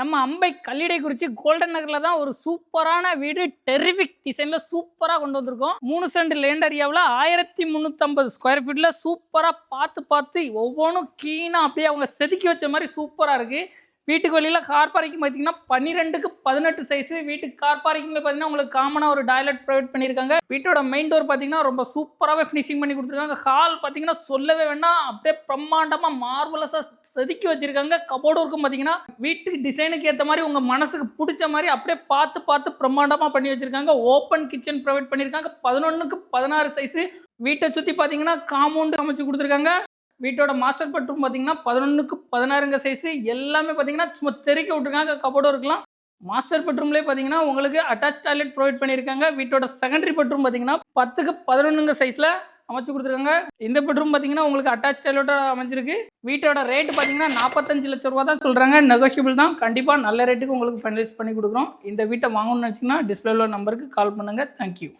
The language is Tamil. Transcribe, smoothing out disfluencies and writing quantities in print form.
நம்ம அம்பை கல்லிடைக்குறிச்சி கோல்டன் நகர்ல தான் ஒரு சூப்பரான வீடு டெரிஃபிக் டிசைன்ல சூப்பரா கொண்டு வந்திருக்கோம். 3 சென்ட் லேண்ட் ஏரியாவில் 1350 ஸ்கொயர் ஃபீட்ல சூப்பரா பார்த்து ஒவ்வொன்றும் கிளீனா அப்படியே அவங்க செதுக்கி வச்ச மாதிரி சூப்பரா இருக்கு. வீட்டுக்கு வெளியில கார் பார்க்கிங் பார்த்தீங்கன்னா 12க்கு 18 சைஸ். வீட்டுக்கு கார் பார்க்கிங்ல பார்த்தீங்கன்னா உங்களுக்கு காமனா ஒரு டாய்லெட் ப்ரொவைட் பண்ணியிருக்காங்க. வீட்டோட மெயின் டோர் பார்த்தீங்கன்னா ரொம்ப சூப்பராகவே ஃபினிஷிங் பண்ணி கொடுத்துருக்காங்க. ஹால் பார்த்தீங்கன்னா சொல்லவே வேண்டாம், அப்படியே பிரம்மாண்டமா மார்வலஸா செதுக்கி வச்சிருக்காங்க. கபோர்டு இருக்கும் பார்த்தீங்கன்னா வீட்டுக்கு டிசைனுக்கு ஏற்ற மாதிரி உங்க மனசுக்கு பிடிச்ச மாதிரி அப்படியே பார்த்து பிரம்மாண்டமா பண்ணி வச்சிருக்காங்க. ஓப்பன் கிச்சன் ப்ரொவைட் பண்ணியிருக்காங்க. 11க்கு 16 சைஸ். வீட்டை சுற்றி பார்த்தீங்கன்னா காம்பவுண்டு அமைச்சு கொடுத்துருக்காங்க. வீட்டோட மாஸ்டர் பெட்ரூம் பார்த்தீங்கன்னா 11க்கு 16 சைஸ். எல்லாமே பார்த்தீங்கன்னா சும்மா தெறிக்க விட்டுருக்காங்க. கபோர்டும் இருக்கலாம். மாஸ்டர் பெட்ரூம்லேயே பார்த்தீங்கன்னா உங்களுக்கு அட்டாச் டாய்லெட் ப்ரொவைட் பண்ணியிருக்காங்க. வீட்டோட செகண்டரி பெட்ரூம் பார்த்தீங்கன்னா 10க்கு 11 சைஸில் அமைச்சு கொடுத்துருக்காங்க. இந்த பெட்ரூம் பார்த்தீங்கன்னா உங்களுக்கு அட்டாச் டாய்லெட்டோட அமைஞ்சிருக்கு. வீட்டோட ரேட் பார்த்தீங்கன்னா 45 லட்சம் ரூபா தான் சொல்கிறாங்க. நெகோஷியபிள் தான். கண்டிப்பாக நல்ல ரேட்டுக்கு உங்களுக்கு ஃபைனலைஸ் பண்ணி கொடுக்குறோம். இந்த வீட்டை வாங்கணும்னு நினச்சிங்கன்னா டிஸ்பிளேல நம்பருக்கு கால் பண்ணுங்கள். தேங்க்யூ.